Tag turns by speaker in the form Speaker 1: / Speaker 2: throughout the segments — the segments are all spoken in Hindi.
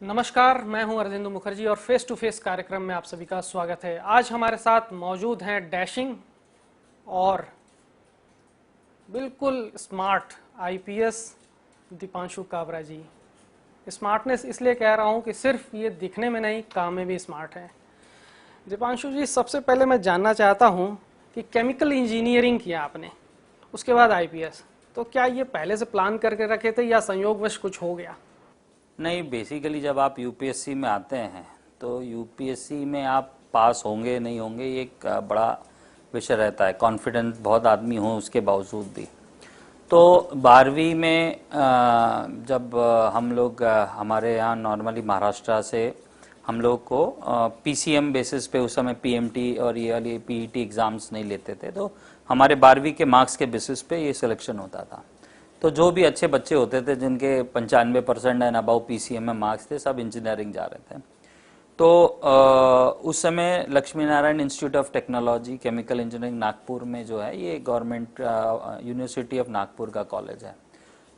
Speaker 1: नमस्कार, मैं हूं अर्जेंदु मुखर्जी और फेस टू फेस कार्यक्रम में आप सभी का स्वागत है। आज हमारे साथ मौजूद हैं डैशिंग और बिल्कुल स्मार्ट आईपीएस दीपांशु काबरा जी। स्मार्टनेस इसलिए कह रहा हूं कि सिर्फ ये दिखने में नहीं, काम में भी स्मार्ट है। दीपांशु जी, सबसे पहले मैं जानना चाहता हूं कि केमिकल इंजीनियरिंग किया आपने, उसके बाद आईपीएस, तो क्या ये पहले से प्लान करके रखे थे या संयोगवश कुछ हो गया?
Speaker 2: नहीं, बेसिकली जब आप यूपीएससी में आते हैं तो यूपीएससी में आप पास होंगे नहीं होंगे ये एक बड़ा विषय रहता है। कॉन्फिडेंस बहुत आदमी हो उसके बावजूद भी। तो 12वीं में जब हम लोग हमारे यहाँ नॉर्मली महाराष्ट्र से हम लोग को पीसीएम बेसिस पे, उस समय पीएमटी और ये वाली पीईटी एग्ज़ाम्स नहीं लेते थे, तो हमारे 12वीं के मार्क्स के बेसिस पे ये सिलेक्शन होता था। तो जो भी अच्छे बच्चे होते थे जिनके 95% एंड अबाउ पीसीएम में मार्क्स थे, सब इंजीनियरिंग जा रहे थे। तो उस समय Lakshmi Narayan institute of technology chemical engineering Nagpur में जो है, ये गवर्नमेंट यूनिवर्सिटी ऑफ नागपुर का कॉलेज है।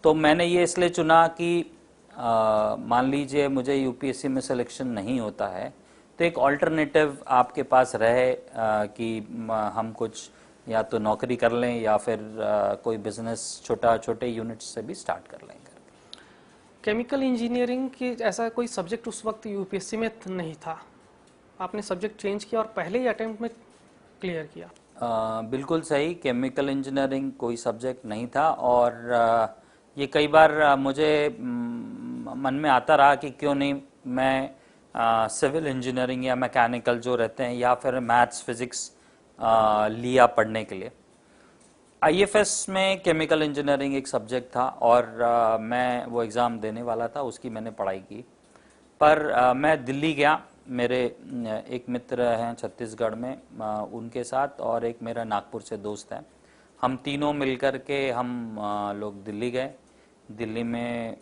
Speaker 2: तो मैंने ये इसलिए चुना कि मान लीजिए मुझे यूपीएससी में सिलेक्शन नहीं होता है तो एक ऑल्टरनेटिव आपके पास रहे कि हम कुछ या तो नौकरी कर लें या फिर कोई बिजनेस छोटे यूनिट से भी स्टार्ट कर लें।
Speaker 1: केमिकल इंजीनियरिंग की ऐसा कोई सब्जेक्ट उस वक्त यूपीएससी में नहीं था, आपने सब्जेक्ट चेंज किया और पहले ही अटेम्प्ट में क्लियर किया?
Speaker 2: बिल्कुल सही, केमिकल इंजीनियरिंग कोई सब्जेक्ट नहीं था और ये कई बार मुझे मन में आता रहा कि क्यों नहीं मैं सिविल इंजीनियरिंग या मैकेनिकल जो रहते हैं या फिर मैथ्स फिजिक्स लिया पढ़ने के लिए। आईएफएस में केमिकल इंजीनियरिंग एक सब्जेक्ट था और मैं वो एग्ज़ाम देने वाला था, उसकी मैंने पढ़ाई की। पर मैं दिल्ली गया, मेरे एक मित्र हैं छत्तीसगढ़ में, उनके साथ, और एक मेरा नागपुर से दोस्त है। हम तीनों मिलकर के हम लोग दिल्ली गए। दिल्ली में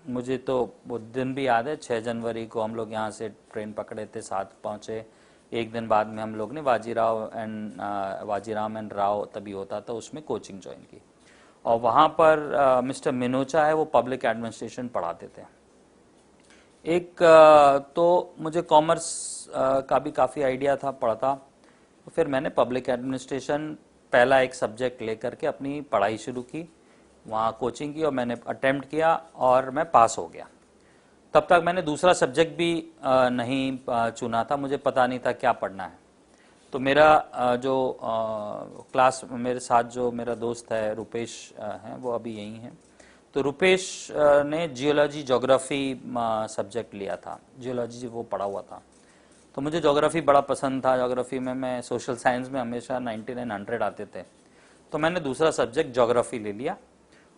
Speaker 2: मुझे तो वो दिन भी याद है, 6 जनवरी को हम लोग यहाँ से ट्रेन पकड़े थे, साथ पहुँचे। एक दिन बाद में हम लोग ने वाजीराम एंड राव तभी होता था, उसमें कोचिंग ज्वाइन की। और वहाँ पर मिस्टर मिनोचा है, वो पब्लिक एडमिनिस्ट्रेशन पढ़ाते थे। एक तो मुझे कॉमर्स का भी काफ़ी आइडिया था, पढ़ता। तो फिर मैंने पब्लिक एडमिनिस्ट्रेशन पहला एक सब्जेक्ट लेकर के अपनी पढ़ाई शुरू की, वहाँ कोचिंग की और मैंने अटेम्प्ट किया और मैं पास हो गया। तब तक मैंने दूसरा सब्जेक्ट भी नहीं चुना था, मुझे पता नहीं था क्या पढ़ना है। तो मेरा जो क्लास मेरे साथ जो मेरा दोस्त है रुपेश हैं, वो अभी यहीं हैं। तो रुपेश ने जियोलॉजी ज्योग्राफी सब्जेक्ट लिया था, जियोलॉजी वो पढ़ा हुआ था। तो मुझे ज्योग्राफी बड़ा पसंद था। ज्योग्राफी में मैं सोशल साइंस में हमेशा 99-100 आते थे, तो मैंने दूसरा सब्जेक्ट ज्योग्राफी ले लिया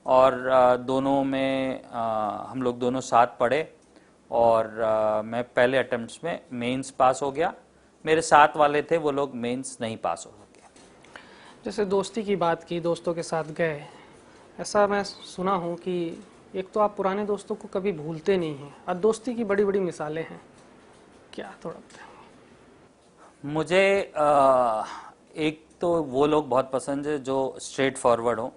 Speaker 2: और दोनों में हम लोग दोनों साथ पढ़े और मैं पहले अटेम्प्ट्स में मेंस पास हो गया। मेरे साथ वाले थे वो लोग मेंस नहीं पास हो सके।
Speaker 1: जैसे दोस्ती की बात की, दोस्तों के साथ गए, ऐसा मैं सुना हूँ कि एक तो आप पुराने दोस्तों को कभी भूलते नहीं हैं और दोस्ती की बड़ी बड़ी मिसालें हैं, क्या थोड़ा बताएंगे?
Speaker 2: मुझे एक तो वो लोग बहुत पसंद है जो स्ट्रेट फॉरवर्ड हो,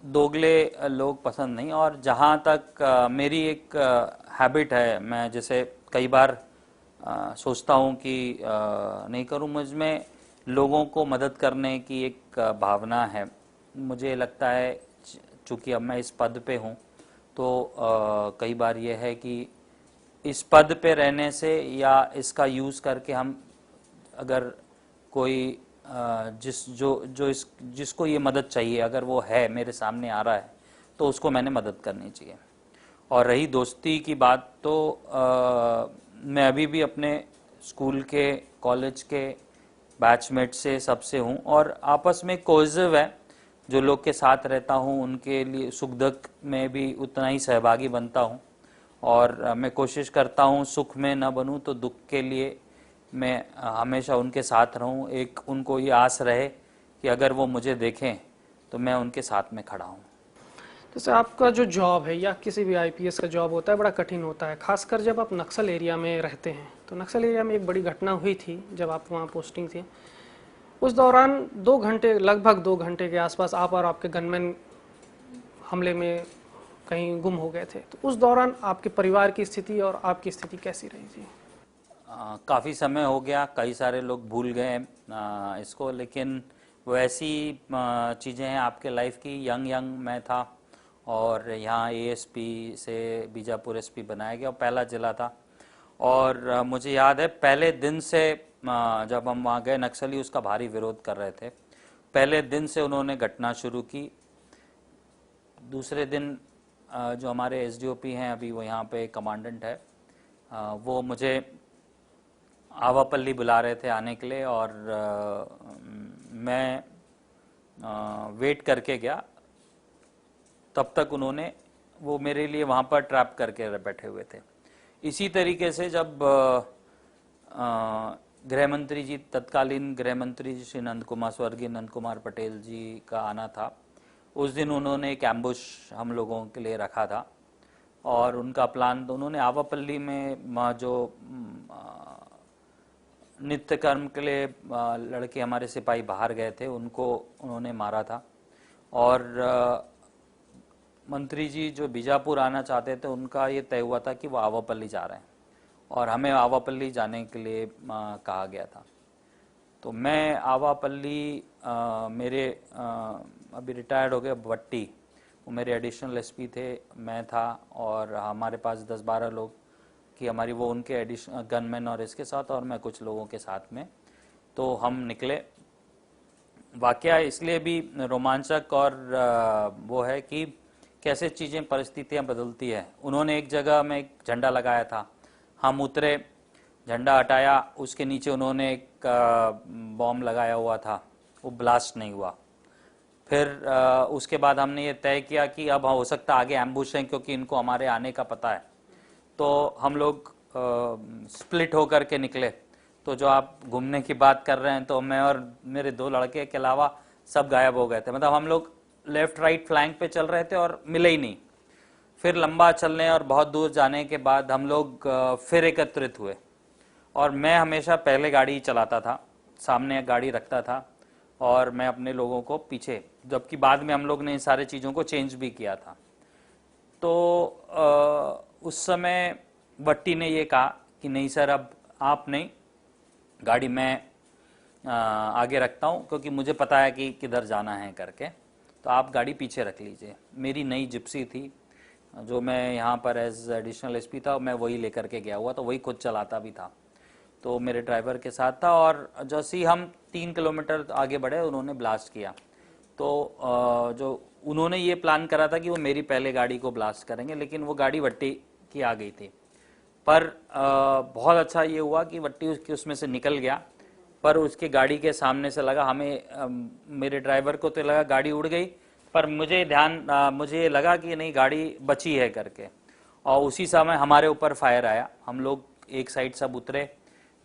Speaker 2: दोगले लोग पसंद नहीं। और जहाँ तक मेरी एक हैबिट है, मैं जैसे कई बार सोचता हूँ कि नहीं करूँ, मुझ में लोगों को मदद करने की एक भावना है। मुझे लगता है चूँकि अब मैं इस पद पे हूँ तो कई बार यह है कि इस पद पे रहने से या इसका यूज़ करके हम अगर कोई जिसको ये मदद चाहिए, अगर वो है मेरे सामने आ रहा है तो उसको मैंने मदद करनी चाहिए। और रही दोस्ती की बात, तो मैं अभी भी अपने स्कूल के कॉलेज के बैचमेट से सबसे हूँ और आपस में कोहेसिव है। जो लोग के साथ रहता हूँ उनके लिए सुख दुख में भी उतना ही सहभागी बनता हूँ और मैं कोशिश करता हूँ सुख में न बनूँ तो दुख के लिए मैं हमेशा उनके साथ रहूं। एक उनको ये आस रहे कि अगर वो मुझे देखें तो मैं उनके साथ में खड़ा हूं।
Speaker 1: जैसे आपका जो जॉब है या किसी भी आईपीएस का जॉब होता है, बड़ा कठिन होता है, खासकर जब आप नक्सल एरिया में रहते हैं। तो नक्सल एरिया में एक बड़ी घटना हुई थी जब आप वहाँ पोस्टिंग थी। उस दौरान 2 घंटे, लगभग 2 घंटे के आसपास आप और आपके गनमैन हमले में कहीं गुम हो गए थे, तो उस दौरान आपके परिवार की स्थिति और आपकी स्थिति कैसी रही जी?
Speaker 2: काफ़ी समय हो गया, कई सारे लोग भूल गए इसको, लेकिन वो ऐसी चीज़ें हैं आपके लाइफ की। यंग मैं था और यहाँ एएसपी से बीजापुर एसपी बनाया गया और पहला जिला था। और मुझे याद है पहले दिन से जब हम वहाँ गए, नक्सली उसका भारी विरोध कर रहे थे। पहले दिन से उन्होंने घटना शुरू की। दूसरे दिन जो हमारे एसडीओपी हैं, अभी वो यहाँ पे कमांडेंट है, वो मुझे आवापल्ली बुला रहे थे आने के लिए, और मैं वेट करके गया। तब तक उन्होंने वो मेरे लिए वहाँ पर ट्रैप करके बैठे हुए थे। इसी तरीके से जब गृह मंत्री जी, तत्कालीन गृह मंत्री जी श्री नंद कुमार, स्वर्गीय नंद कुमार पटेल जी का आना था, उस दिन उन्होंने एक एम्बुश हम लोगों के लिए रखा था। और उनका प्लान, उन्होंने आवापल्ली में जो नित्य कर्म के लिए लड़के हमारे सिपाही बाहर गए थे, उनको उन्होंने मारा था। और मंत्री जी जो बीजापुर आना चाहते थे, उनका ये तय हुआ था कि वो आवापल्ली जा रहे हैं और हमें आवापल्ली जाने के लिए कहा गया था। तो मैं आवापल्ली, मेरे अभी रिटायर्ड हो गए भट्टी, वो मेरे एडिशनल एसपी थे, मैं था, और हमारे पास 10-12 लोग की हमारी, वो उनके एडिशनल गनमैन और इसके साथ, और मैं कुछ लोगों के साथ में, तो हम निकले। वाकया इसलिए भी रोमांचक और वो है कि कैसे चीज़ें, परिस्थितियां बदलती है। उन्होंने एक जगह में एक झंडा लगाया था, हम उतरे, झंडा हटाया, उसके नीचे उन्होंने एक बॉम्ब लगाया हुआ था, वो ब्लास्ट नहीं हुआ। फिर उसके बाद हमने ये तय किया कि अब हो सकता आगे एम्बुश है, क्योंकि इनको हमारे आने का पता है। तो हम लोग स्प्लिट होकर के निकले। तो जो आप घूमने की बात कर रहे हैं, तो मैं और मेरे 2 लड़के के अलावा सब गायब हो गए थे। मतलब हम लोग लेफ्ट राइट फ्लैंक पे चल रहे थे और मिले ही नहीं। फिर लंबा चलने और बहुत दूर जाने के बाद हम लोग फिर एकत्रित हुए, और मैं हमेशा पहले गाड़ी चलाता था, सामने गाड़ी रखता था, और मैं अपने लोगों को पीछे, जबकि बाद में हम लोग ने इन सारे चीज़ों को चेंज भी किया था। तो उस समय भट्टी ने ये कहा कि नहीं सर, अब आप नहीं, गाड़ी मैं आगे रखता हूँ, क्योंकि मुझे पता है कि किधर जाना है करके, तो आप गाड़ी पीछे रख लीजिए। मेरी नई जिप्सी थी, जो मैं यहाँ पर एज एडिशनल एसपी था, मैं वही लेकर के गया हुआ, तो वही खुद चलाता भी था, तो मेरे ड्राइवर के साथ था। और जैसे ही हम 3 किलोमीटर आगे बढ़े, उन्होंने ब्लास्ट किया। तो जो उन्होंने ये प्लान करा था कि वो मेरी पहले गाड़ी को ब्लास्ट करेंगे, लेकिन वो गाड़ी वट्टी की आ गई थी। पर बहुत अच्छा ये हुआ कि वट्टी उसमें से निकल गया, पर उसकी गाड़ी के सामने से लगा हमें, मेरे ड्राइवर को तो लगा गाड़ी उड़ गई, पर मुझे लगा कि नहीं, गाड़ी बची है करके। और उसी समय हमारे ऊपर फायर आया, हम लोग एक साइड सब उतरे।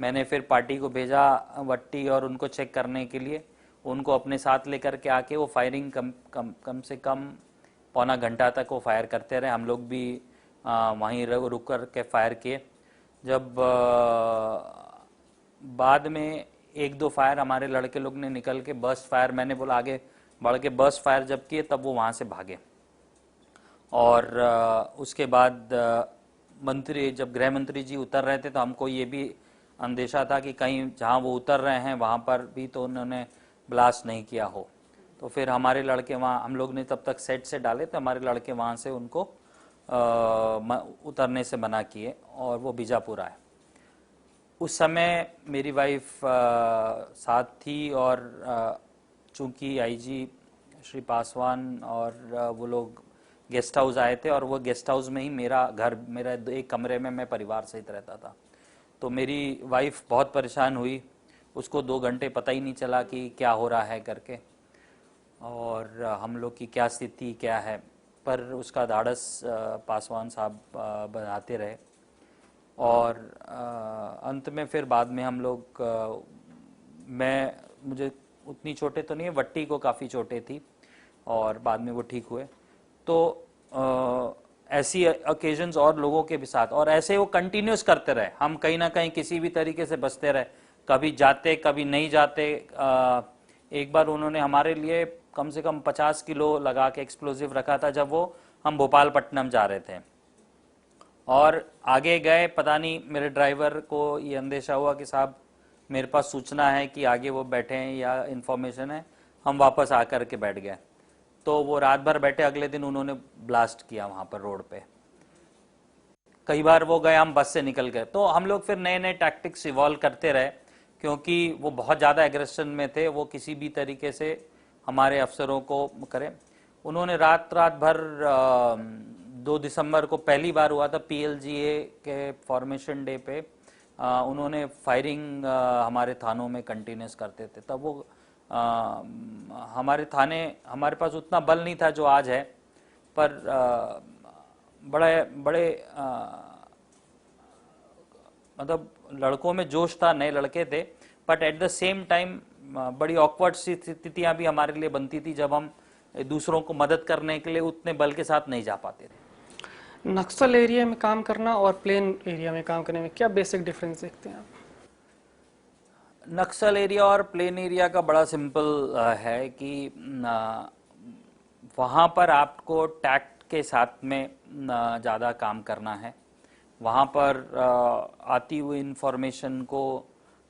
Speaker 2: मैंने फिर पार्टी को भेजा वट्टी और उनको चेक करने के लिए, उनको अपने साथ लेकर के आके वो फायरिंग कम से कम पौना घंटा तक वो फायर करते रहे। हम लोग भी वहीं रुक कर के फायर किए। जब बाद में 1-2 फायर हमारे लड़के लोग ने निकल के बर्स्ट फायर, मैंने बोला आगे बढ़ के बर्स्ट फायर जब किए, तब वो वहाँ से भागे। और उसके बाद जब गृह मंत्री जी उतर रहे थे, तो हमको ये भी अंदेशा था कि कहीं जहाँ वो उतर रहे हैं वहाँ पर भी तो उन्होंने ब्लास्ट नहीं किया हो। तो फिर हमारे लड़के वहाँ, हम लोग ने तब तक सेट से डाले, तो हमारे लड़के वहाँ से उनको उतरने से मना किए और वो बीजापुर आए। उस समय मेरी वाइफ साथ थी, और चूंकि आईजी श्री पासवान और वो लोग गेस्ट हाउस आए थे, और वो गेस्ट हाउस में ही मेरा एक कमरे में मैं परिवार सहित रहता था। तो मेरी वाइफ बहुत परेशान हुई, उसको 2 घंटे पता ही नहीं चला कि क्या हो रहा है करके, और हम लोग की क्या स्थिति क्या है। पर उसका धाड़स पासवान साहब बनाते रहे, और अंत में फिर बाद में हम लोग, मुझे उतनी चोटें तो नहीं है, वट्टी को काफ़ी चोटें थी, और बाद में वो ठीक हुए। तो ऐसी ओकेजन्स और लोगों के भी साथ, और ऐसे वो कंटिन्यूस करते रहे। हम कहीं ना कहीं किसी भी तरीके से बचते रहे, कभी जाते कभी नहीं जाते। एक बार उन्होंने हमारे लिए कम से कम 50 किलो लगा के एक्सप्लोजिव रखा था, जब वो हम भोपालपट्टनम जा रहे थे और आगे गए, पता नहीं मेरे ड्राइवर को ये अंदेशा हुआ कि साहब मेरे पास सूचना है कि आगे वो बैठे हैं या इन्फॉर्मेशन है, हम वापस आकर के बैठ गए। तो वो रात भर बैठे, अगले दिन उन्होंने ब्लास्ट किया वहां पर रोड पे। कई बार वो गए, हम बस से निकल गए। तो हम लोग फिर नए नए टैक्टिक्स इवॉल्व करते रहे, क्योंकि वो बहुत ज़्यादा एग्रेशन में थे, वो किसी भी तरीके से हमारे अफसरों को करें। उन्होंने रात भर 2 दिसंबर को पहली बार हुआ था PLGA के फॉर्मेशन डे पे, उन्होंने फायरिंग हमारे थानों में कंटिन्यूस करते थे। तब वो हमारे थाने, हमारे पास उतना बल नहीं था जो आज है, पर बड़े बड़े मतलब लड़कों में जोश था, नए लड़के थे, but at the same time बड़ी ऑकवर्ड स्थितियां भी हमारे लिए बनती थी जब हम दूसरों को मदद करने के लिए उतने बल के साथ नहीं जा पाते थे।
Speaker 1: नक्सल एरिया में काम करना और प्लेन एरिया में काम करने में क्या बेसिक डिफरेंस देखते हैं आप?
Speaker 2: नक्सल एरिया और प्लेन एरिया का बड़ा सिंपल है कि वहाँ पर आपको टैक्ट के साथ में ज़्यादा काम करना है। वहाँ पर आती हुई इंफॉर्मेशन को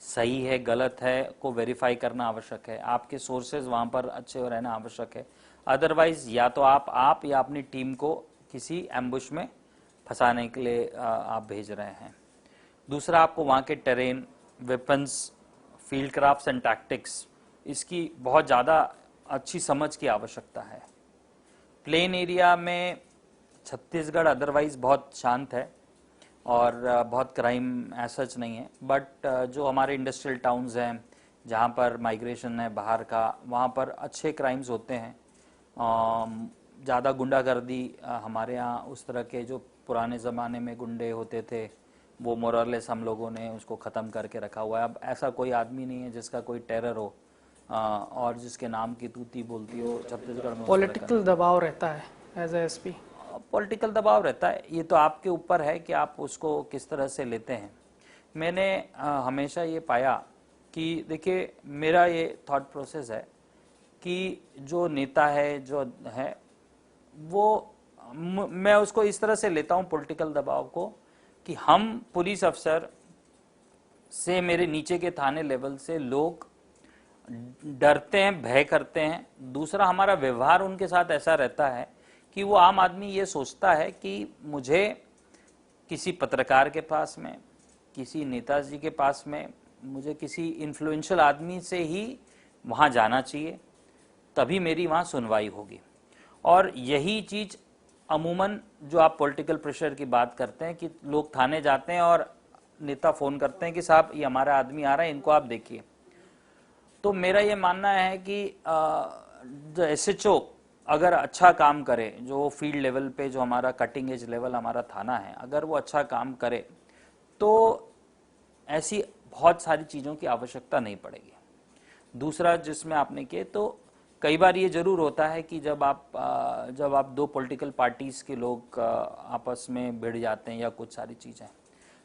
Speaker 2: सही है गलत है को वेरीफाई करना आवश्यक है। आपके सोर्सेज वहाँ पर अच्छे रहना आवश्यक है। अदरवाइज या तो आप या अपनी टीम को किसी एम्बुश में फंसाने के लिए आप भेज रहे हैं। दूसरा, आपको वहाँ के terrain, weapons, field crafts and tactics, इसकी बहुत ज़्यादा अच्छी समझ की आवश्यकता है। प्लेन एरिया में छत्तीसगढ़ अदरवाइज बहुत शांत है और बहुत क्राइम ऐसा नहीं है, बट जो हमारे इंडस्ट्रियल टाउन्स हैं जहाँ पर माइग्रेशन है बाहर का, वहाँ पर अच्छे क्राइम्स होते हैं। ज़्यादा गुंडागर्दी हमारे यहाँ उस तरह के जो पुराने ज़माने में गुंडे होते थे वो मोरलेस हम लोगों ने उसको ख़त्म करके रखा हुआ है। अब ऐसा कोई आदमी नहीं है जिसका कोई टेरर हो और जिसके नाम की तूती बोलती हो छत्तीसगढ़ में।
Speaker 1: पॉलिटिकल दबाव रहता है एज ए एसपी?
Speaker 2: पॉलिटिकल दबाव रहता है, ये तो आपके ऊपर है कि आप उसको किस तरह से लेते हैं। मैंने हमेशा ये पाया कि देखिए, मेरा ये थॉट प्रोसेस है कि जो नेता है जो है वो मैं उसको इस तरह से लेता हूँ पॉलिटिकल दबाव को कि हम पुलिस अफसर से, मेरे नीचे के थाने लेवल से लोग डरते हैं, भय करते हैं। दूसरा, हमारा व्यवहार उनके साथ ऐसा रहता है कि वो आम आदमी ये सोचता है कि मुझे किसी पत्रकार के पास में, किसी नेताजी के पास में, मुझे किसी इन्फ्लुएंशियल आदमी से ही वहाँ जाना चाहिए, तभी मेरी वहाँ सुनवाई होगी। और यही चीज़ अमूमन जो आप पॉलिटिकल प्रेशर की बात करते हैं कि लोग थाने जाते हैं और नेता फ़ोन करते हैं कि साहब ये हमारा आदमी आ रहा है, इनको आप देखिए। तो मेरा ये मानना है कि जो SHO अगर अच्छा काम करे, जो फील्ड लेवल पे जो हमारा कटिंग एज लेवल हमारा थाना है, अगर वो अच्छा काम करे तो ऐसी बहुत सारी चीज़ों की आवश्यकता नहीं पड़ेगी। दूसरा, जिसमें आपने किए, तो कई बार ये जरूर होता है कि जब आप 2 पॉलिटिकल पार्टीज़ के लोग आपस में भिड़ जाते हैं या कुछ सारी चीज़ें,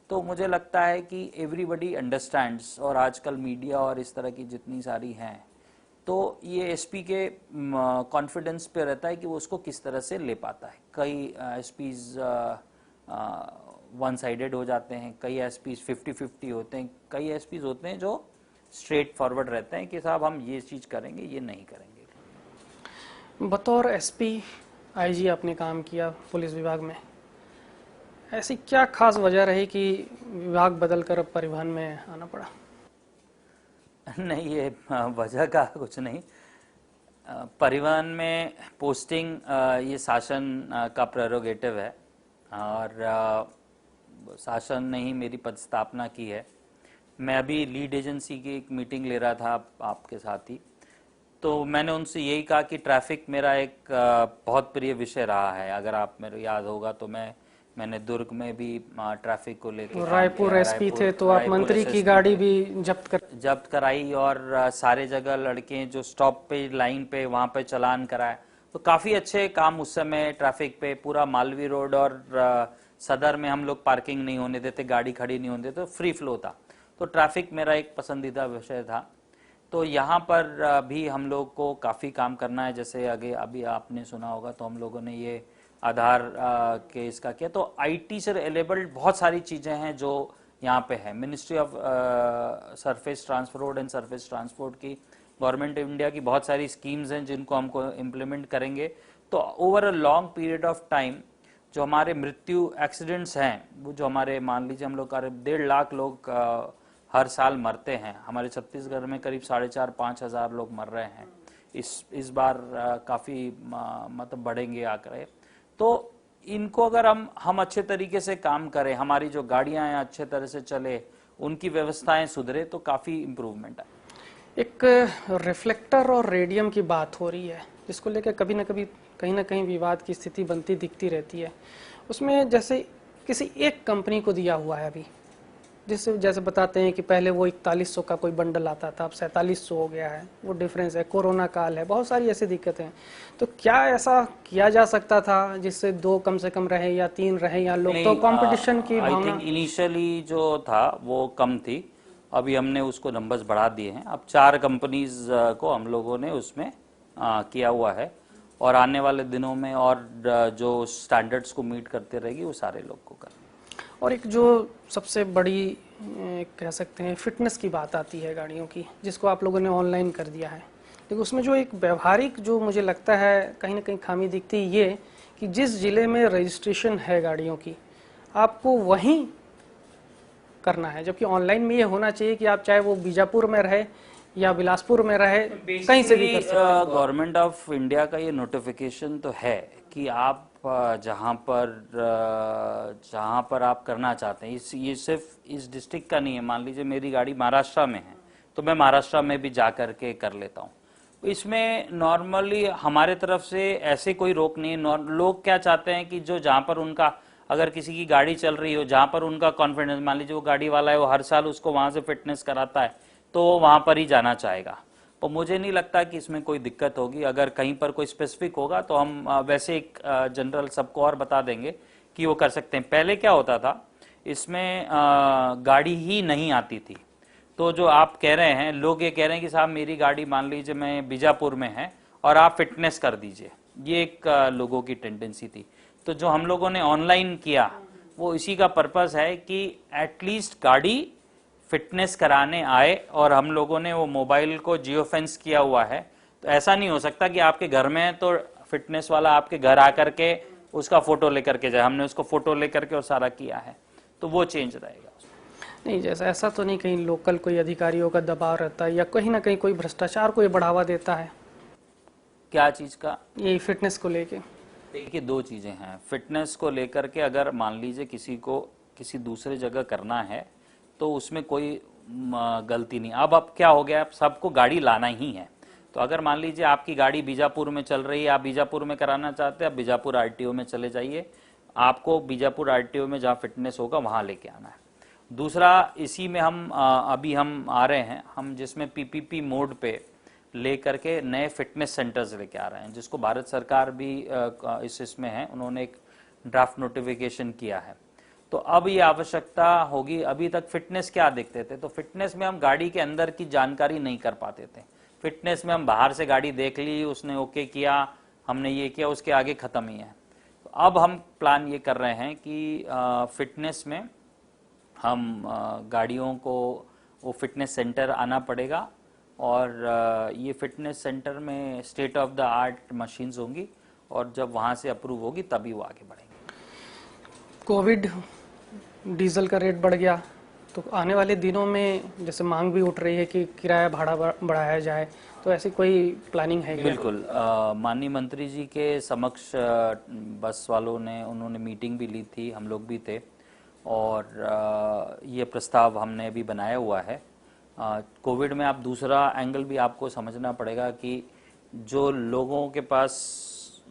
Speaker 2: तो मुझे लगता है कि एवरीबडी अंडरस्टैंड्स, और आजकल मीडिया और इस तरह की जितनी सारी हैं, तो ये SP के कॉन्फिडेंस पे रहता है कि वो उसको किस तरह से ले पाता है। कई SPs वन साइडेड हो जाते हैं, कई SPs 50-50 होते हैं, कई SPs होते हैं जो स्ट्रेट फॉरवर्ड रहते हैं कि साहब हम ये चीज़ करेंगे, ये नहीं करेंगे।
Speaker 1: बतौर SP IG आपने काम किया पुलिस विभाग में, ऐसी क्या खास वजह रही कि विभाग बदलकर अब परिवहन में आना पड़ा?
Speaker 2: नहीं, ये वजह का कुछ नहीं। परिवहन में पोस्टिंग ये शासन का प्रेरोगेटिव है और शासन ने ही मेरी पदस्थापना की है। मैं अभी लीड एजेंसी की एक मीटिंग ले रहा था आपके साथ ही, तो मैंने उनसे यही कहा कि ट्रैफिक मेरा एक बहुत प्रिय विषय रहा है। अगर आप मेरे याद होगा तो मैंने दुर्ग में भी ट्रैफिक को लेकर,
Speaker 1: रायपुर SP थे तो आप मंत्री की गाड़ी भी जब्त
Speaker 2: कराई और सारे जगह लड़के जो स्टॉप पे, लाइन पे, वहाँ पे चालान कराए। तो काफ़ी अच्छे काम उस समय ट्रैफिक पे, पूरा मालवी रोड और सदर में हम लोग पार्किंग नहीं होने देते, गाड़ी खड़ी नहीं होने देते, तो फ्री फ्लो था। तो ट्रैफिक मेरा एक पसंदीदा विषय था। तो यहाँ पर भी हम लोग को काफ़ी काम करना है। जैसे अभी आपने सुना होगा तो हम लोगों ने ये आधार के इसका किया। तो आईटी से रिलेटेड बहुत सारी चीज़ें हैं जो यहाँ पे है। Ministry of surface transport and surface transport की, गवर्नमेंट ऑफ इंडिया की बहुत सारी स्कीम्स हैं जिनको हमको इम्प्लीमेंट करेंगे। तो over a long period of time जो हमारे मृत्यु एक्सीडेंट्स हैं, वो जो हमारे मान लीजिए हम लोग करीब 1.5 लाख लोग हर साल मरते हैं, हमारे छत्तीसगढ़ में करीब 4,500-5 हज़ार लोग मर रहे हैं। इस बार काफ़ी मतलब बढ़ेंगे आंकड़े। तो इनको अगर हम अच्छे तरीके से काम करें, हमारी जो गाड़ियां हैं अच्छे तरह से चले, उनकी व्यवस्थाएं सुधरे, तो काफ़ी इम्प्रूवमेंट है।
Speaker 1: एक रिफ्लेक्टर और रेडियम की बात हो रही है, जिसको लेकर कभी ना कभी कहीं ना कहीं विवाद की स्थिति बनती दिखती रहती है। उसमें जैसे किसी एक कंपनी को दिया हुआ है अभी, जिससे जैसे बताते हैं कि पहले वो 4100 का कोई बंडल आता था, अब 4700 हो गया है। वो डिफरेंस है, कोरोना काल है, बहुत सारी ऐसी दिक्कतें हैं। तो क्या ऐसा किया जा सकता था जिससे 2 कम से कम रहे या 3 रहे, या लोग तो कंपटीशन की
Speaker 2: आई
Speaker 1: भावना।
Speaker 2: थिंक इनिशियली जो था वो कम थी, अभी हमने उसको नंबर्स बढ़ा दिए हैं। अब 4 कंपनीज को हम लोगों ने उसमें किया हुआ है, और आने वाले दिनों में और जो स्टैंडर्ड्स को मीट करते रहेगी वो सारे लोग को कर।
Speaker 1: और एक जो सबसे बड़ी कह सकते हैं फिटनेस की बात आती है गाड़ियों की, जिसको आप लोगों ने ऑनलाइन कर दिया है, लेकिन उसमें जो एक व्यवहारिक जो मुझे लगता है कहीं ना कहीं खामी दिखती है, ये कि जिस जिले में रजिस्ट्रेशन है गाड़ियों की, आपको वहीं करना है, जबकि ऑनलाइन में ये होना चाहिए कि आप चाहे वो बीजापुर में रहे या बिलासपुर में रहे, कहीं से भी कर सकते हैं।
Speaker 2: गवर्नमेंट ऑफ इंडिया का ये नोटिफिकेशन तो है कि आप जहाँ पर आप करना चाहते हैं, ये सिर्फ इस डिस्ट्रिक्ट का नहीं है। मान लीजिए मेरी गाड़ी महाराष्ट्र में है, तो मैं महाराष्ट्र में भी जा करके कर लेता हूँ। इसमें नॉर्मली हमारे तरफ से ऐसे कोई रोक नहीं है। लोग क्या चाहते हैं कि जो जहाँ पर उनका, अगर किसी की गाड़ी चल रही हो जहाँ पर उनका कॉन्फिडेंस, मान लीजिए वो गाड़ी वाला है, वो हर साल उसको वहाँ से फिटनेस कराता है, तो वो वहाँ पर ही जाना चाहेगा। तो मुझे नहीं लगता कि इसमें कोई दिक्कत होगी। अगर कहीं पर कोई स्पेसिफिक होगा तो हम वैसे एक जनरल सबको और बता देंगे कि वो कर सकते हैं। पहले क्या होता था, इसमें गाड़ी ही नहीं आती थी। तो जो आप कह रहे हैं, लोग ये कह रहे हैं कि साहब मेरी गाड़ी मान लीजिए मैं बीजापुर में है और आप फिटनेस कर दीजिए, ये एक लोगों की टेंडेंसी थी। तो जो हम लोगों ने ऑनलाइन किया वो इसी का पर्पस है कि एटलीस्ट गाड़ी फिटनेस कराने आए, और हम लोगों ने वो मोबाइल को जियो फेंस किया हुआ है। तो ऐसा नहीं हो सकता कि आपके घर में है तो फिटनेस वाला आपके घर आकर के उसका फोटो लेकर के जाए। हमने उसको फोटो लेकर के और सारा किया है, तो वो चेंज रहेगा।
Speaker 1: नहीं, जैसा ऐसा तो नहीं कहीं लोकल कोई अधिकारियों का दबाव रहता है, या कहीं ना कहीं कोई भ्रष्टाचार को ये बढ़ावा देता है?
Speaker 2: क्या चीज का?
Speaker 1: यही फिटनेस को लेके।
Speaker 2: देखिए, 2 चीजें हैं। फिटनेस को लेकर के अगर मान लीजिए किसी को किसी दूसरे जगह करना है तो उसमें कोई गलती नहीं। अब क्या हो गया, सबको गाड़ी लाना ही है। तो अगर मान लीजिए आपकी गाड़ी बीजापुर में चल रही है, आप बीजापुर में कराना चाहते हैं, आप बीजापुर आरटीओ में चले जाइए, आपको बीजापुर आरटीओ में जहाँ फिटनेस होगा वहाँ लेके आना है। दूसरा, इसी में अभी हम आ रहे हैं, हम जिसमें पीपीपी मोड पे ले करके नए फिटनेस सेंटर्स लेके आ रहे हैं, जिसको भारत सरकार भी इसमें है, उन्होंने एक ड्राफ्ट नोटिफिकेशन किया है। तो अब ये आवश्यकता होगी। अभी तक फिटनेस क्या देखते थे, तो फिटनेस में हम गाड़ी के अंदर की जानकारी नहीं कर पाते थे। फिटनेस में हम बाहर से गाड़ी देख ली, उसने ओके किया, हमने ये किया, उसके आगे खत्म ही है। तो अब हम प्लान ये कर रहे हैं कि फिटनेस में हम गाड़ियों को वो फिटनेस सेंटर आना पड़ेगा, और ये फिटनेस सेंटर में state of the art machines होंगी, और जब वहाँ से अप्रूव होगी तभी वो आगे बढ़ेंगे।
Speaker 1: कोविड, डीजल का रेट बढ़ गया, तो आने वाले दिनों में जैसे मांग भी उठ रही है कि किराया भाड़ा बढ़ाया जाए, तो ऐसी कोई प्लानिंग है क्या?
Speaker 2: बिल्कुल, माननीय मंत्री जी के समक्ष बस वालों ने, उन्होंने मीटिंग भी ली थी, हम लोग भी थे, और ये प्रस्ताव हमने अभी बनाया हुआ है। कोविड में आप दूसरा एंगल भी आपको समझना पड़ेगा कि जो लोगों के पास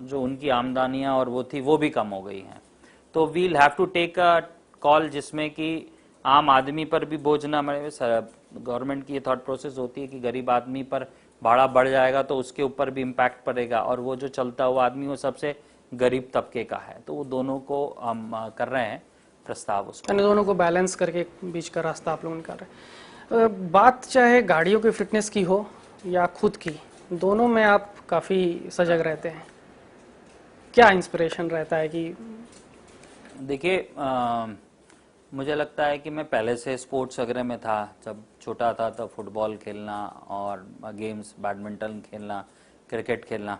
Speaker 2: जो उनकी आमदनियां और वो थी, वो भी कम हो गई हैं। तो we'll have to take a call जिसमें कि आम आदमी पर भी बोझ ना पड़े। गवर्नमेंट की ये थॉट प्रोसेस होती है कि गरीब आदमी पर भाड़ा बढ़ जाएगा तो उसके ऊपर भी इम्पैक्ट पड़ेगा, और वो जो चलता हुआ आदमी वो सबसे गरीब तबके का है। तो वो दोनों को हम कर रहे हैं प्रस्ताव, उसको
Speaker 1: दोनों को बैलेंस करके बीच का रास्ता आप लोग निकाल रहे हैं। बात चाहे गाड़ियों की फिटनेस की हो या खुद की, दोनों में आप काफ़ी सजग रहते हैं। क्या इंस्पिरेशन रहता है कि
Speaker 2: देखिए मुझे लगता है कि मैं पहले से स्पोर्ट्स वगैरह में था। जब छोटा था तब फुटबॉल खेलना और गेम्स, बैडमिंटन खेलना, क्रिकेट खेलना।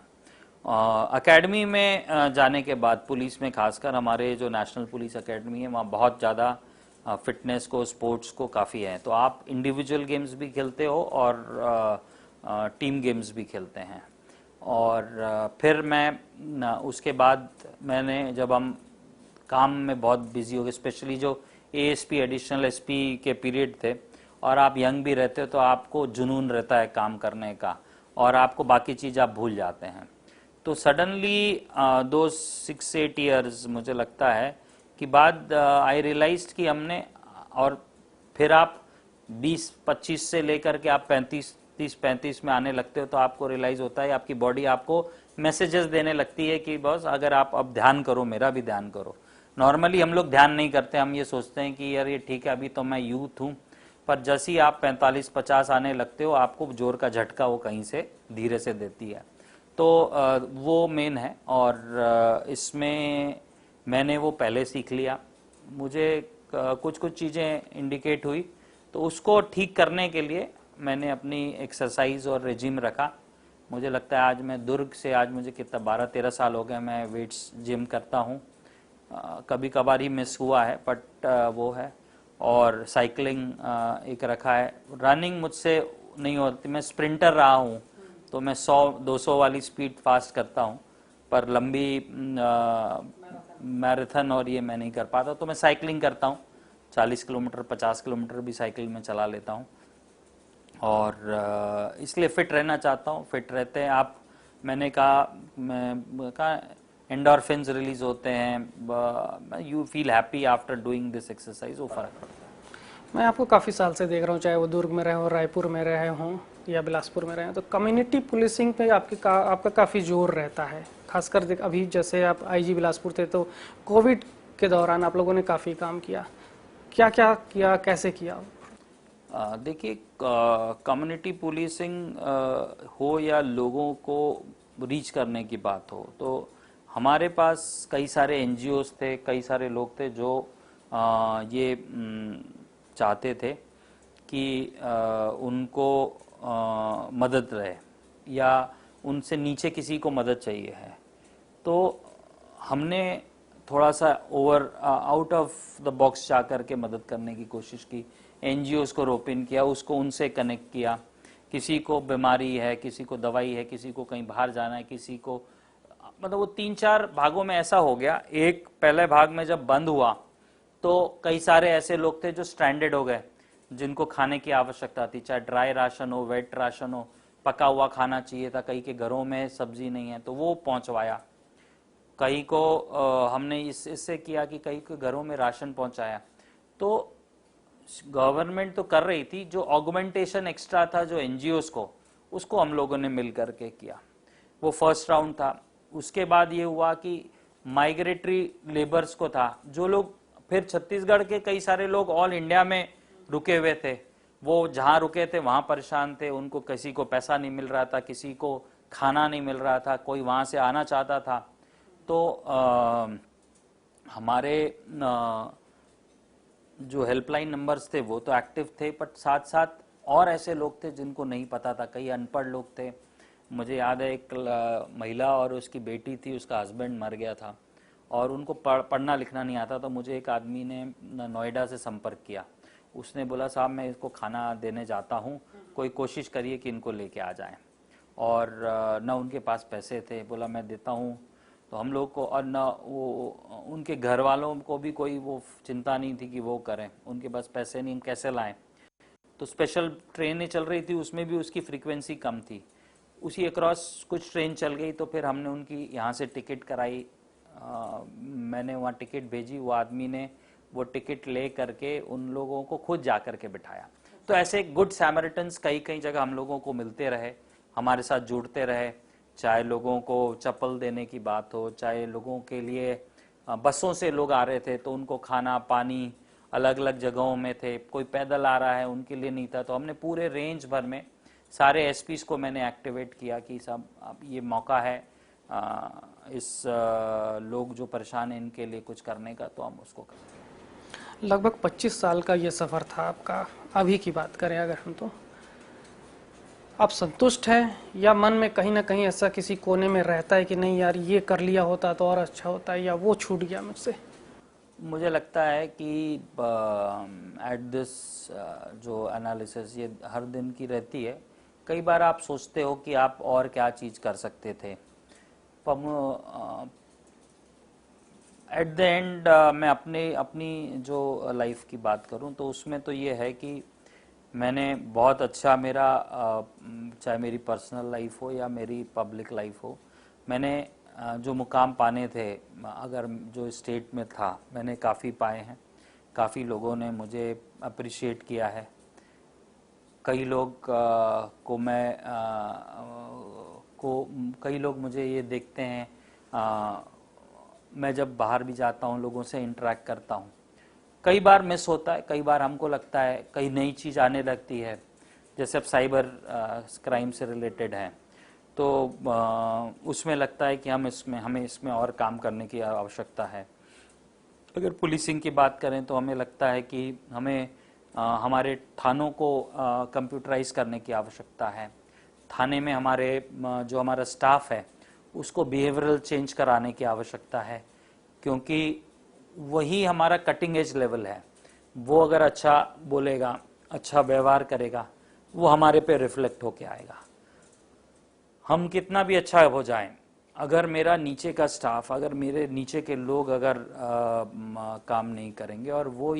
Speaker 2: एकेडमी में जाने के बाद पुलिस में, खासकर हमारे जो नेशनल पुलिस एकेडमी है, वहाँ बहुत ज़्यादा फिटनेस को, स्पोर्ट्स को काफ़ी है। तो आप इंडिविजुअल गेम्स भी खेलते हो और टीम गेम्स भी खेलते हैं। और फिर मैं उसके बाद मैंने, जब हम काम में बहुत बिजी हो गए, स्पेशली जो एएसपी, एडिशनल एसपी के पीरियड थे, और आप यंग भी रहते हो तो आपको जुनून रहता है काम करने का और आपको बाकी चीज़ आप भूल जाते हैं। तो सडनली दो 6-8 ईयर्स मुझे लगता है कि बाद आई रियलाइज्ड कि हमने, और फिर आप 20-25 से लेकर के आप 30-35 में आने लगते हो तो आपको रियलाइज होता है, आपकी बॉडी आपको मैसेजेस देने लगती है कि बस अगर आप अब ध्यान करो, मेरा भी ध्यान करो। नॉर्मली हम लोग ध्यान नहीं करते, हम ये सोचते हैं कि यार ये ठीक है, अभी तो मैं यूथ हूँ, पर जैसे ही आप 45-50 आने लगते हो आपको जोर का झटका वो कहीं से धीरे से देती है। तो वो मेन है, और इसमें मैंने वो पहले सीख लिया। मुझे कुछ कुछ चीज़ें इंडिकेट हुई तो उसको ठीक करने के लिए मैंने अपनी एक्सरसाइज और रेजिम रखा। मुझे लगता है आज मैं दुर्ग से, आज मुझे कितना 12-13 साल हो गए मैं वेट्स जिम करता हूँ। कभी कभार ही मिस हुआ है, बट वो है। और साइकिलिंग एक रखा है। रनिंग मुझसे नहीं होती, मैं स्प्रिंटर रहा हूँ तो मैं 100-200 वाली स्पीड फास्ट करता हूँ, पर लंबी मैराथन और ये मैं नहीं कर पाता। तो मैं साइकिलिंग करता हूँ, 40 किलोमीटर 50 किलोमीटर भी साइकिल में चला लेता हूँ। और इसलिए फिट रहना चाहता हूँ। फिट रहते हैं आप, मैंने कहा एंडोर्फिन्स रिलीज होते हैं, you feel happy after doing this exercise, वो फर्क पड़ता है।
Speaker 1: मैं आपको काफ़ी साल से देख रहा हूँ, चाहे वो दुर्ग में रहे हो, रायपुर में रहे हों या बिलासपुर में रहे हों, तो कम्युनिटी पुलिसिंग पे आपका काफ़ी जोर रहता है। खासकर अभी जैसे आप आईजी बिलासपुर थे तो कोविड के दौरान आप लोगों ने काफ़ी काम किया। क्या क्या किया, कैसे किया?
Speaker 2: देखिए, कम्युनिटी पुलिसिंग हो या लोगों को रीच करने की बात हो, तो हमारे पास कई सारे एनजीओस थे, कई सारे लोग थे जो ये चाहते थे कि उनको मदद रहे, या उनसे नीचे किसी को मदद चाहिए है। तो हमने थोड़ा सा आउट ऑफ द बॉक्स जा कर के मदद करने की कोशिश की। एनजीओस को रोपिन किया, उसको उनसे कनेक्ट किया। किसी को बीमारी है, किसी को दवाई है, किसी को कहीं बाहर जाना है, किसी को, मतलब वो 3-4 भागों में ऐसा हो गया। एक पहले भाग में जब बंद हुआ तो कई सारे ऐसे लोग थे जो स्ट्रैंडेड हो गए, जिनको खाने की आवश्यकता थी, चाहे ड्राई राशन हो, वेट राशन हो, पका हुआ खाना चाहिए था, कई के घरों में सब्जी नहीं है तो वो पहुंचवाया। कई को हमने इससे किया कि कई के घरों में राशन पहुंचाया। तो गवर्नमेंट तो कर रही थी, जो ऑगमेंटेशन एक्स्ट्रा था जो एनजीओस को, उसको हम लोगों ने मिल करके किया। वो फर्स्ट राउंड था। उसके बाद ये हुआ कि माइग्रेटरी लेबर्स को था, जो लोग फिर छत्तीसगढ़ के कई सारे लोग ऑल इंडिया में रुके हुए थे, वो जहाँ रुके थे वहाँ परेशान थे। उनको किसी को पैसा नहीं मिल रहा था, किसी को खाना नहीं मिल रहा था, कोई वहाँ से आना चाहता था। तो हमारे जो हेल्पलाइन नंबर्स थे वो तो एक्टिव थे, बट साथ साथ और ऐसे लोग थे जिनको नहीं पता था। कई अनपढ़ लोग थे। मुझे याद है एक महिला और उसकी बेटी थी, उसका हस्बैंड मर गया था और उनको पढ़ना लिखना नहीं आता। तो मुझे एक आदमी ने नोएडा से संपर्क किया। उसने बोला साहब मैं इसको खाना देने जाता हूँ, कोई कोशिश करिए कि इनको लेके आ जाएं। और न उनके पास पैसे थे। बोला मैं देता हूँ। तो हम लोग को, और न वो उनके घर वालों को भी कोई वो चिंता नहीं थी कि वो करें, उनके पास पैसे नहीं, हम कैसे लाएं। तो स्पेशल ट्रेनें चल रही थी, उसमें भी उसकी फ्रीक्वेंसी कम थी। उसी अक्रॉस कुछ ट्रेन चल गई तो फिर हमने उनकी यहाँ से टिकट कराई। मैंने वहाँ टिकट भेजी, वो आदमी ने वो टिकट ले करके उन लोगों को खुद जा करके बिठाया। तो ऐसे गुड सैमरिटन्स कई कई जगह हम लोगों को मिलते रहे, हमारे साथ जुड़ते रहे। चाहे लोगों को चप्पल देने की बात हो, चाहे लोगों के लिए बसों से लोग आ रहे थे तो उनको खाना पानी अलग अलग जगहों में थे, कोई पैदल आ रहा है उनके लिए नहीं था। तो हमने पूरे रेंज भर में सारे एसपीज को मैंने एक्टिवेट किया कि साहब अब ये मौका है, इस लोग जो परेशान हैं इनके लिए कुछ करने का, तो हम उसको करें।
Speaker 1: लगभग 25 साल का ये सफ़र था आपका। अभी की बात करें अगर हम, तो आप संतुष्ट हैं या मन में कहीं ना कहीं ऐसा किसी कोने में रहता है कि नहीं यार ये कर लिया होता तो और अच्छा होता है, या वो छूट गया मुझसे?
Speaker 2: मुझे लगता है कि एट दिस जो एनालिसिस ये हर दिन की रहती है। कई बार आप सोचते हो कि आप और क्या चीज़ कर सकते थे, पर एट द एंड मैं अपनी जो लाइफ की बात करूं तो उसमें तो ये है कि मैंने बहुत अच्छा मेरा चाहे मेरी पर्सनल लाइफ हो या मेरी पब्लिक लाइफ हो, मैंने जो मुकाम पाने थे, अगर जो स्टेट में था, मैंने काफ़ी पाए हैं। काफ़ी लोगों ने मुझे अप्रिशिएट किया है। कई लोग कई लोग मुझे ये देखते हैं, मैं जब बाहर भी जाता हूँ लोगों से इंटरेक्ट करता हूँ, कई बार मिस होता है, कई बार हमको लगता है कई नई चीज़ आने लगती है, जैसे अब साइबर क्राइम से रिलेटेड है, तो उसमें लगता है कि हमें इसमें और काम करने की आवश्यकता है। अगर पुलिसिंग की बात करें तो हमें लगता है कि हमें हमारे थानों को कंप्यूटराइज करने की आवश्यकता है। थाने में जो हमारा स्टाफ है उसको बिहेवियरल चेंज कराने की आवश्यकता है, क्योंकि वही हमारा कटिंग एज लेवल है। वो अगर अच्छा बोलेगा, अच्छा व्यवहार करेगा, वो हमारे पे रिफ्लेक्ट होके आएगा। हम कितना भी अच्छा हो जाएं, अगर मेरा नीचे का स्टाफ, अगर मेरे नीचे के लोग अगर काम नहीं करेंगे और वो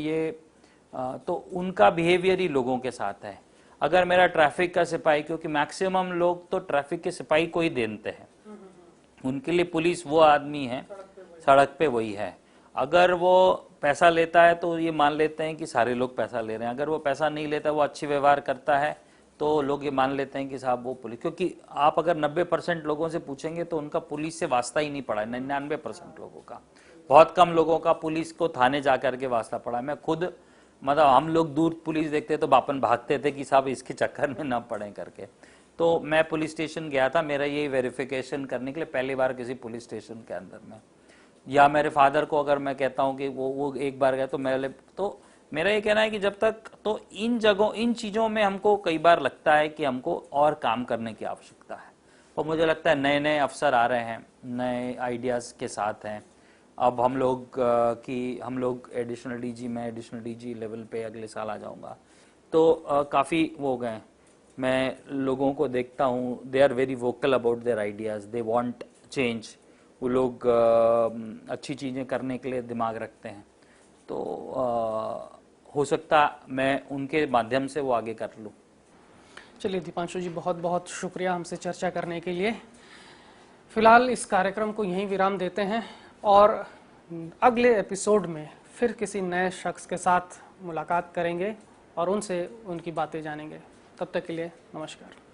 Speaker 2: तो उनका बिहेवियर ही लोगों के साथ है। अगर मेरा ट्रैफिक का सिपाही, क्योंकि मैक्सिमम लोग तो ट्रैफिक के सिपाही को ही देते हैं, उनके लिए पुलिस वो आदमी है, सड़क पे वही है। अगर वो पैसा लेता है तो ये मान लेते हैं कि सारे लोग पैसा ले रहे हैं। अगर वो पैसा नहीं लेता, वो अच्छी व्यवहार करता है, तो लोग ये मान लेते हैं कि साहब वो पुलिस, क्योंकि आप अगर 90% लोगों से पूछेंगे तो उनका पुलिस से वास्ता ही नहीं पड़ा है। 99% लोगों का, बहुत कम लोगों का पुलिस को थाने जा करके वास्ता पड़ा है। मैं खुद, मतलब हम लोग दूर पुलिस देखते तो बापन भागते थे कि साहब इसके चक्कर में ना पड़े करके। तो मैं पुलिस स्टेशन गया था मेरा ये वेरिफिकेशन करने के लिए, पहली बार किसी पुलिस स्टेशन के अंदर में। या मेरे फादर को अगर मैं कहता हूँ कि वो एक बार गया, तो मेरा ये कहना है कि जब तक, तो इन चीज़ों में हमको कई बार लगता है कि हमको और काम करने की आवश्यकता है। और मुझे लगता है नए नए अवसर आ रहे हैं, नए आइडियाज़ के साथ हैं। अब हम लोग एडिशनल डीजी, मैं एडिशनल डीजी लेवल पे अगले साल आ जाऊंगा, तो काफ़ी वो हो गए। मैं लोगों को देखता हूँ, they are very vocal about their ideas, they want change. वो लोग अच्छी चीज़ें करने के लिए दिमाग रखते हैं, तो हो सकता मैं उनके माध्यम से वो आगे कर लूँ।
Speaker 1: चलिए दीपांशु जी, बहुत बहुत शुक्रिया हमसे चर्चा करने के लिए। फिलहाल इस कार्यक्रम को यहीं विराम देते हैं और अगले एपिसोड में फिर किसी नए शख्स के साथ मुलाकात करेंगे और उनसे उनकी बातें जानेंगे। तब तक के लिए नमस्कार।